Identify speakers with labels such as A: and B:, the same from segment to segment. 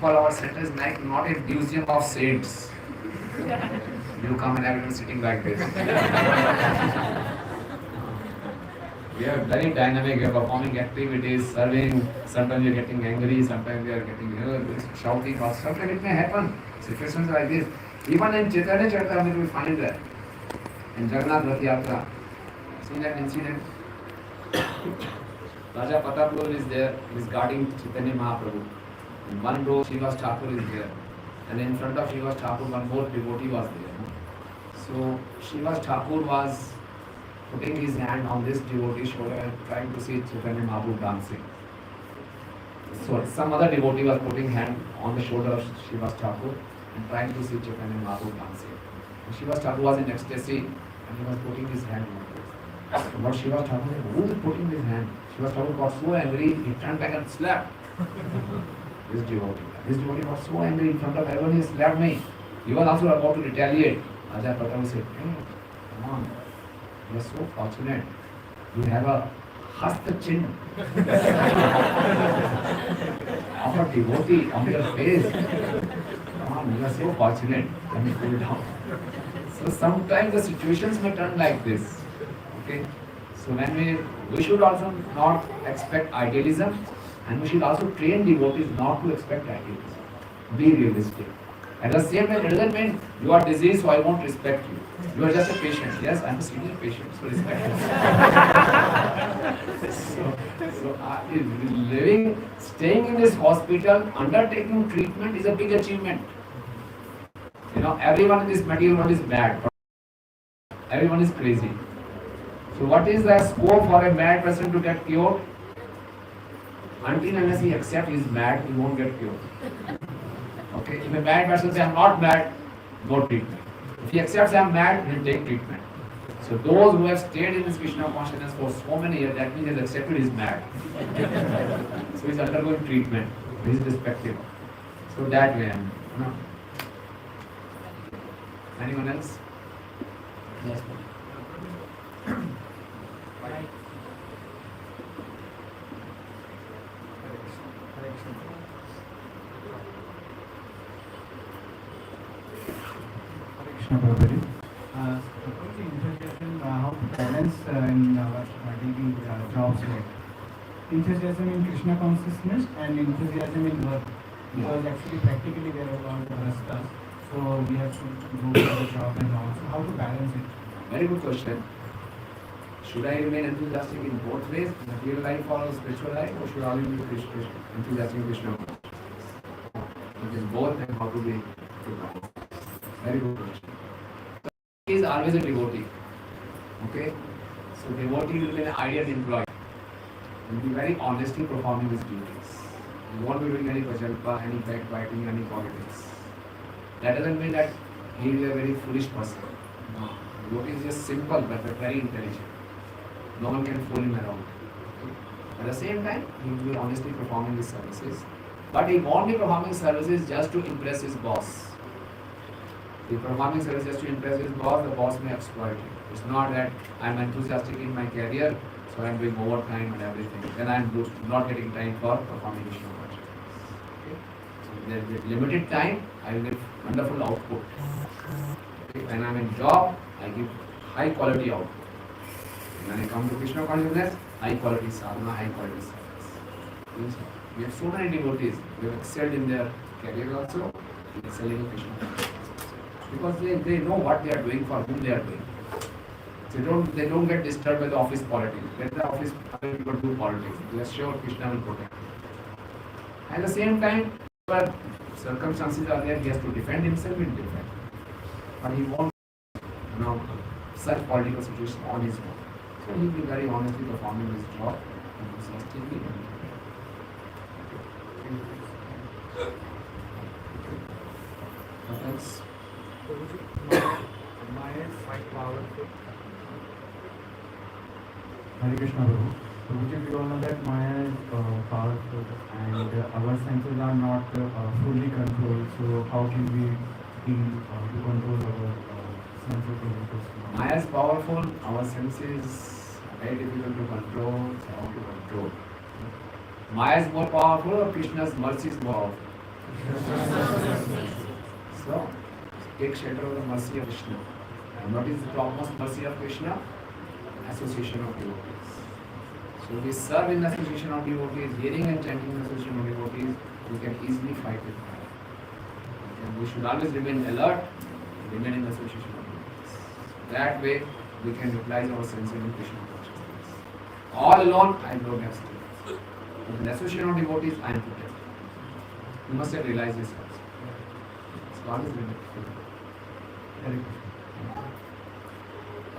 A: simple. Our center is like not a museum of saints. You come and everyone sitting like this. We are very dynamic. We are performing activities, serving. Sometimes we are getting angry. Sometimes we are getting shouting. Or sometimes it may happen. Situations like this. Even in Chaitanya Charitamrita, we find that. In Jagannath Rath Yatra, see that incident. Raja Patapur is there. He is guarding Chaitanya Mahaprabhu. In one row, Srivas Thakur is there. And in front of Srivas Thakur, one more devotee was there. So Srivas Thakur was putting his hand on this devotee's shoulder and trying to see Chaitanya Mahaprabhu dancing. So some other devotee was putting hand on the shoulder of Srivas Thakur and trying to see Chaitanya Mahaprabhu dancing. And Srivas Thakur was in ecstasy and he was putting his hand on this. So what Srivas Thakur said, who is putting his hand? Srivas Thakur got so angry, he turned back and slapped this devotee. This devotee was so angry in front of everyone, he slapped me. He was also about to retaliate. Raja Pratap said, hey, come on, you are so fortunate. You have a hasta chin of a devotee on your face. Come on, you are so fortunate. Let me cool down. So sometimes the situations may turn like this. Okay? So when we should also not expect idealism, and we should also train devotees not to expect idealism. Be realistic. At the same time, it doesn't mean you are diseased, so I won't respect you. You are just a patient. Yes, I am a senior patient, so respect me. Staying in this hospital, undertaking treatment is a big achievement. You know, everyone in this material world is bad. Everyone is crazy. So what is the scope for a mad person to get cured? Until unless he accepts he is mad, he won't get cured. Okay? If a mad person says, I am not mad, no treatment. If he accepts I am mad, he will take treatment. So those who have stayed in this Krishna consciousness for so many years, that means he has accepted he is mad. So he is undergoing treatment. He is respected. So that way, you know. Anyone else? Yes.
B: Krishna Prabhuji. How to balance in our daily jobs like enthusiasm in Krishna consciousness and enthusiasm in work. Because actually practically there are a lot of rastas. So we have to go for the job and all. So how to balance it?
A: Very good question. Should I remain enthusiastic in both ways, in real life or spiritual life, or should I only be enthusiastic in Krishna? It is both, and how to be very good question. He is always a devotee. Okay? So devotee will be an ideal employee. He will be very honestly performing his duties. He won't be doing any prajalpa, any backbiting, any politics. That doesn't mean that he is a very foolish person. No. Devotee is just simple but very intelligent. No one can fool him around. At the same time, he will be honestly performing his services. But he won't be performing services just to impress his boss. If he performing services just to impress his boss, the boss may exploit him. It's not that I am enthusiastic in my career, so I am doing overtime and everything. Then I am not getting time for performing Krishna consciousness. Okay? So with limited time, I will get wonderful output. Okay? When I am in job, I give high quality output. When I come to Krishna consciousness, high quality sadhana, high quality service. We have so many devotees who have excelled in their career also, excelling in Krishna consciousness. Because they know what they are doing, for whom they are doing. So they don't get disturbed by the office politics. Let the office people do politics. They are sure Krishna will protect them. At the same time, whatever circumstances are there, he has to defend himself, he will defend. But he won't, such political situation on his own. So he will be very honestly performing his job enthusiastically. What else?
C: Maya is quite powerful.
B: Hare Krishna Prabhu. Prabhuji, we all know that Maya is powerful and our senses are not fully controlled. So how can we to control our senses?
A: Maya is powerful, our senses are very difficult to control. So how to control? Maya is more powerful or Krishna's mercy is more powerful? So, take shelter of the mercy of Krishna. And what is the topmost mercy of Krishna? Association of devotees. So we serve in the association of devotees, hearing and chanting in the association of devotees, we can easily fight with fire. And we should always remain alert, remain in the association of devotees. That way we can utilize our senses in Krishna consciousness. All alone, I don't have strength. But in the association of devotees, I am protected. You must have realized this also. So always remain.
B: Very good.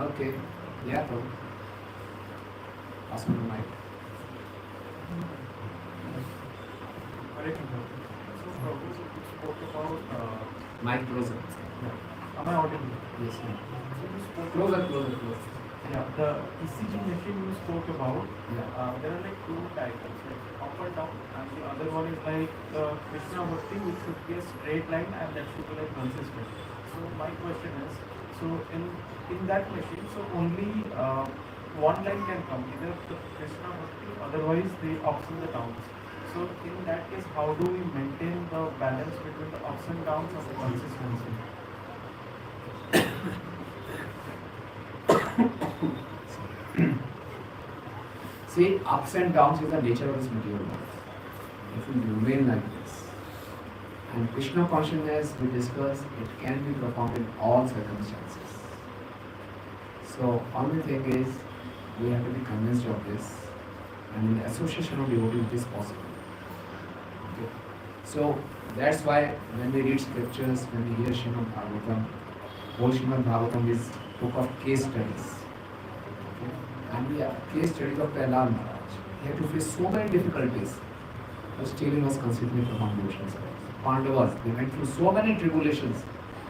A: Okay. Yeah, Prabhu. Pass on the mic.
C: Hare Krishna. So, Prabhu, you spoke about.
A: Mic closer.
C: Am I audible?
A: Yes, ma'am.
C: So you spoke
A: Closer, closer, closer.
C: Yeah, the ECG machine you spoke about.
A: Yeah.
C: There are like two types, like up and down, and the other one is like the Krishna Bhakti, which should be a straight line and that should be like consistent. So my question is, so in that machine, so only one line can come, either the Krishna Bhakti, otherwise the ups and the downs. So in that case, how do we maintain the balance between the ups and downs of the consistency?
A: See, ups and downs is the nature of this material world. It will remain like this. And Krishna consciousness, we discussed, it can be performed in all circumstances. So, only thing is, we have to be convinced of this. And in association of devotees, it is possible. Okay. So, that's why when we read scriptures, when we hear Srimad Bhagavatam, whole Srimad Bhagavatam is book of case studies. Okay. And we have case studies of Prahlad Maharaj. He had to face so many difficulties, but still he was considering perform devotional service. Pandavas, they went through so many tribulations,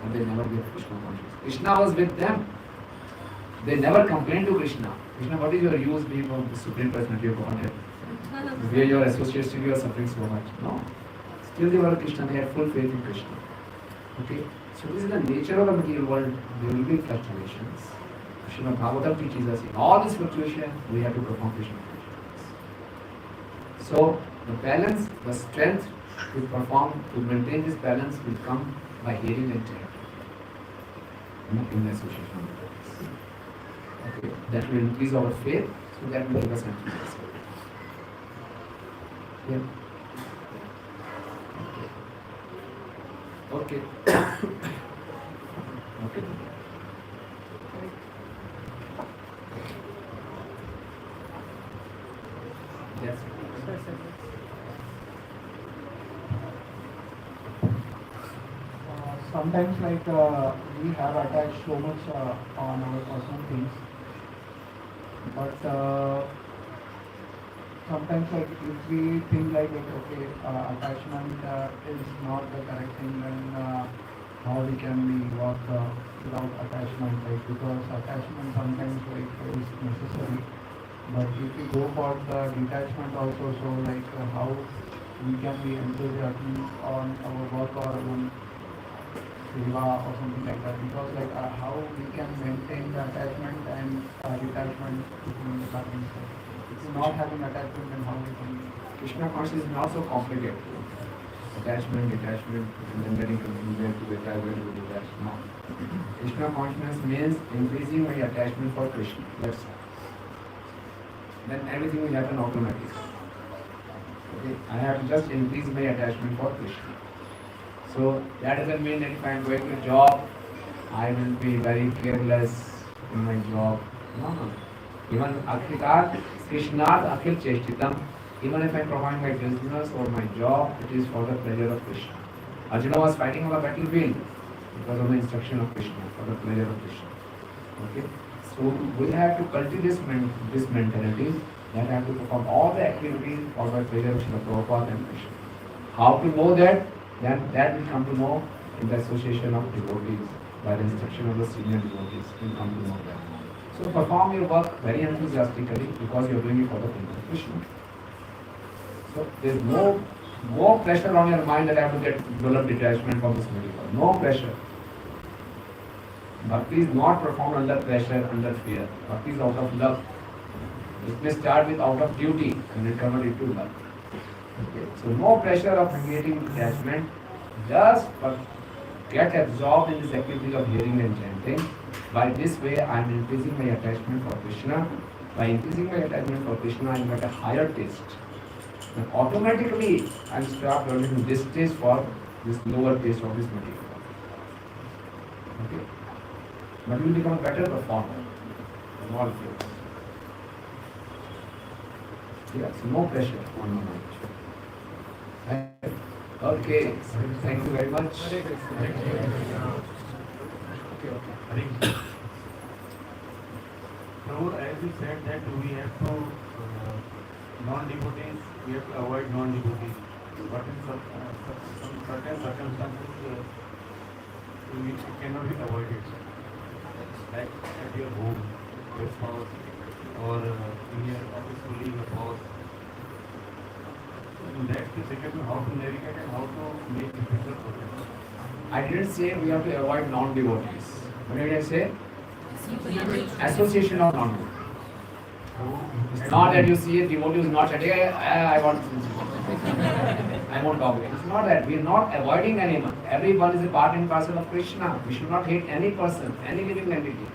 A: but they never gave Krishna consciousness. Krishna was with them. They never complained to Krishna. Krishna, what is your use being of the Supreme Personality of Godhead? Where your associates you are suffering so much. No. Still they were Krishna, they had full faith in Krishna. Okay? So this is the nature of the material world. There will be fluctuations. Srimad Bhagavatam teaches us in all these fluctuations, we have to perform Krishna consciousness. So the balance, the strength to perform, to maintain this balance will come by hearing and chanting. In the association of devotees. Okay, that will increase our faith, so that will give us enthusiasm. Yeah. Okay. Okay. Yes.
B: Sometimes we have attached so much on our personal things, but sometimes if we think okay, attachment is not the correct thing, then how we can work without attachment, because attachment sometimes is necessary, but if we go for the detachment also, so how we can be enthusiastic on our work or on seva or something like that, because how we can maintain the attachment and detachment between the parties. If you're not having attachment, then how we can?
A: Krishna consciousness is not so complicated. Attachment, detachment, and then getting confused to attach, where to detach. No. Krishna consciousness means increasing my attachment for Krishna. That's all. Then everything will happen automatically. Okay? I have to just increase my attachment for Krishna. So that doesn't mean that if I am going to job, I will be very careless in my job. No. Even Akhilat, Krishnat, Akhil Cheshtitam, even if I am performing my business or my job, it is for the pleasure of Krishna. Arjuna was fighting on the battlefield because of the instruction of Krishna, for the pleasure of Krishna. Okay? So we have to cultivate this mentality that I have to perform all the activities for the pleasure of Srila Prabhupada and Krishna. How to know that? Then that will come to know in the association of devotees, by the instruction of the senior devotees, will come to know that. So perform your work very enthusiastically because you are doing it for the pleasure of Krishna. So there is no pressure on your mind that I have to develop detachment from this material. No pressure. Bhakti is not performed under pressure, under fear. Bhakti is out of love. It may start with out of duty and then convert it to love. Okay. So no pressure of creating attachment. Just get absorbed in this activity of hearing and chanting. By this way, I am increasing my attachment for Krishna. By increasing my attachment for Krishna, I get a higher taste. And automatically, I will start learning this taste for this lower taste of this material. Okay? But you will become a better performer in all fields. Yes, no pressure on your mind. Okay, thank you very much.
C: Okay. So as you said that we have to non-devotees, we have to avoid non-devotees. But in some certain circumstances, we cannot be avoided. Like at your home, your spouse, or in your office colleague or boss. In that case, you have to how to navigate and how to make it better for them.
A: I didn't say we have to avoid non-devotees. What did I say? Association of non-devotees. It's not that you see a devotee who is not chanting, I want I won't talk. It's not that. We are not avoiding anyone. Everyone is a part and parcel of Krishna. We should not hate any person, any living entity.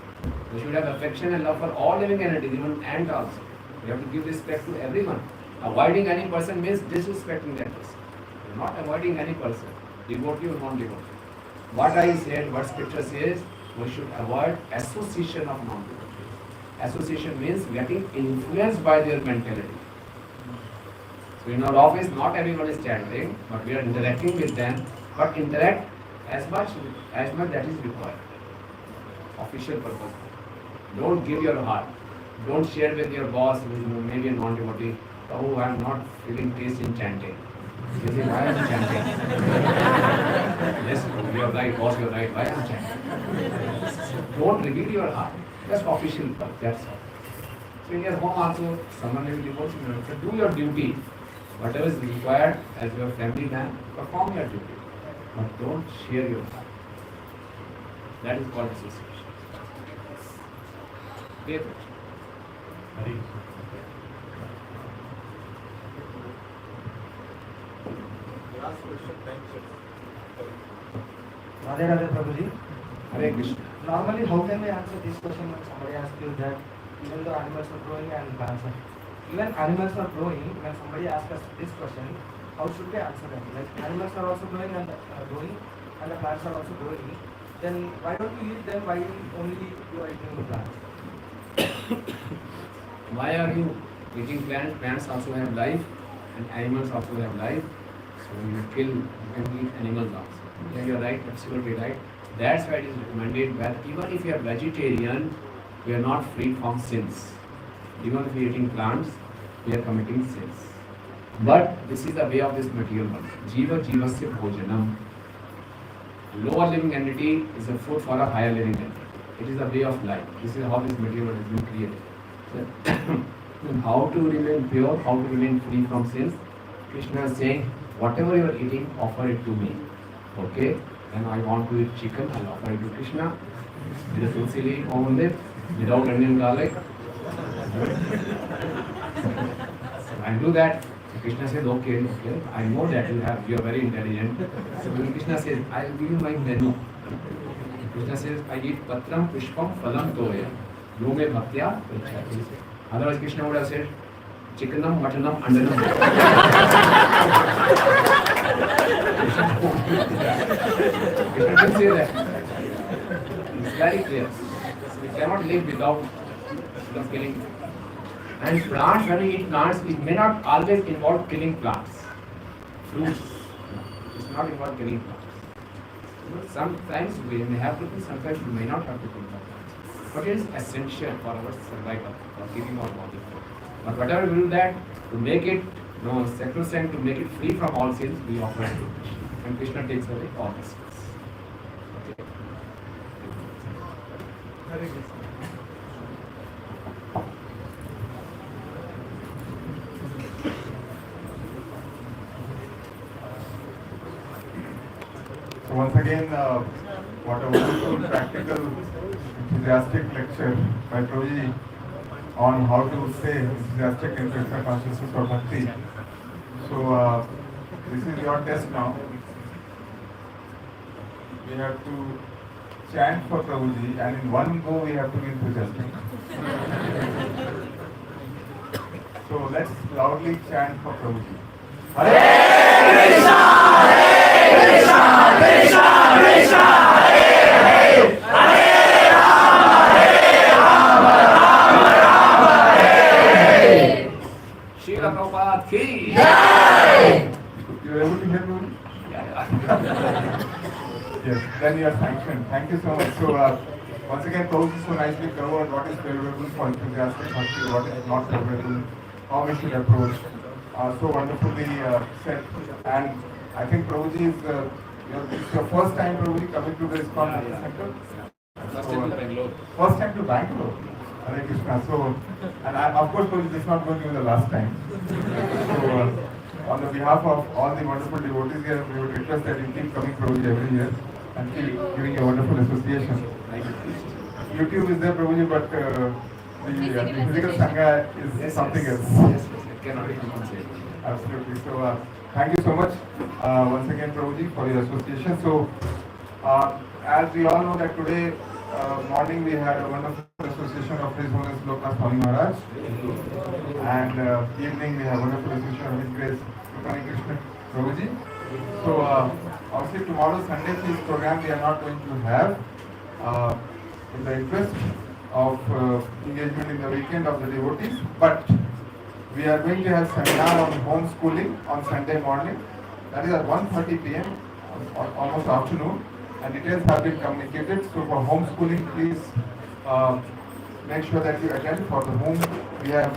A: We should have affection and love for all living entities, even ant also. We have to give respect to everyone. Avoiding any person means disrespecting that person. We are not avoiding any person, devotee or non-devotee. What I said, what scripture says, we should avoid association of non-devotees. Association means getting influenced by their mentality. So in our office, not everyone is chanting, but we are interacting with them. But interact as much that is required. Official purpose. Don't give your heart. Don't share with your boss, who is maybe a non-devotee. Oh, I am not feeling taste in chanting. You say, why am I chanting? Yes, you are right, boss, you are right. Why am I chanting? Don't reveal your heart. Just official purpose. That's all. So in your home also, someone will divorce you. So do your duty. Whatever is required as your family man, perform your duty. But don't share your heart. That is called association. Pay attention.
C: Hari.
D: Last question, thanks.
B: Radhe Radhe Prabhuji.
A: Hare Krishna.
B: Normally, how can we answer this question when somebody asks you that even though animals are growing and plants are, even animals are growing, when somebody asks us this question, how should we answer them? Like animals are also growing and the plants are also growing. Then why don't you eat them? Why only you are eating the plants?
A: Why are you eating plants? Plants also have life and animals also have life. So you can eat animals also. Yeah, you're right, absolutely right. That's why it is recommended that even if you are vegetarian, we are not free from sins. Even if we are eating plants, we are committing sins. But this is the way of this material world. Jiva jivasya bhojanam. Lower living entity is a food for a higher living entity. It is the way of life. This is how this material world has been created. So, how to remain pure, how to remain free from sins? Krishna is saying, whatever you are eating, offer it to me. Okay? And I want to eat chicken, I'll offer it to Krishna. With a tulsi leaf on it, without onion garlic. So I'll do that. So Krishna says, okay, I know that you are very intelligent. So when Krishna says, I'll give you my menu. Krishna says, I eat patram, pushpam, phalam, toya. Yoga bhaktya, prichya. Otherwise Krishna would have said, chickenam, muttonam, andanam. Krishna didn't say that. It's very clear. We cannot live without killing. And plants, when we eat plants, it may not always involve killing plants. Fruits, it's not involved killing plants. Sometimes we may have to kill, sometimes we may not have to kill plants. But it is essential for our survival, for keeping our body fit. But whatever we do that, to make it sacrosanct, to make it free from all sins, we offer it to Krishna. And Krishna takes away all the sins. Okay.
C: Hare Krishna.
D: So once again, what a wonderful, practical, enthusiastic lecture by Prabhuji on how to stay enthusiastic in Krishna consciousness or bhakti. So So this is your test now. We have to chant for Prabhuji, and in one go we have to be enthusiastic. So let's loudly chant for Prabhuji.
A: Srila Prabhupada ki.
D: You are able to hear Prabhuji? Yes, then you are sanctioned. Thank you so much. So once again, Prabhuji so nicely covered what is favorable for enthusiastic bhakti, what is not favorable, how we should approach. So wonderfully said. And I think Prabhuji is it's your first time Prabhuji coming to the ISKCON center.
A: First time to Bangalore.
D: First time to Bangalore. Hare Krishna. So, and of course, Prabhuji, this is not going to be the last time. So, on the behalf of all the wonderful devotees here, we would request that you keep coming Prabhuji every year and keep giving a wonderful association. YouTube is there, Prabhuji, but the physical Sangha is something else.
A: Yes, it cannot be compensated.
D: Absolutely. So, thank you so much once again, Prabhuji, for your association. So, as we all know that today morning we had a wonderful association of His Holiness Loknath Swami Maharaj, and evening we have a wonderful association of His Grace Rukmini Krishna Prabhuji. So, obviously tomorrow Sunday feast program we are not going to have in the interest of engagement in the weekend of the devotees, but we are going to have seminar on homeschooling on Sunday morning. That is at 1:30 p.m. Almost afternoon, and details have been communicated. So for homeschooling, please make sure that you attend. For the whom we have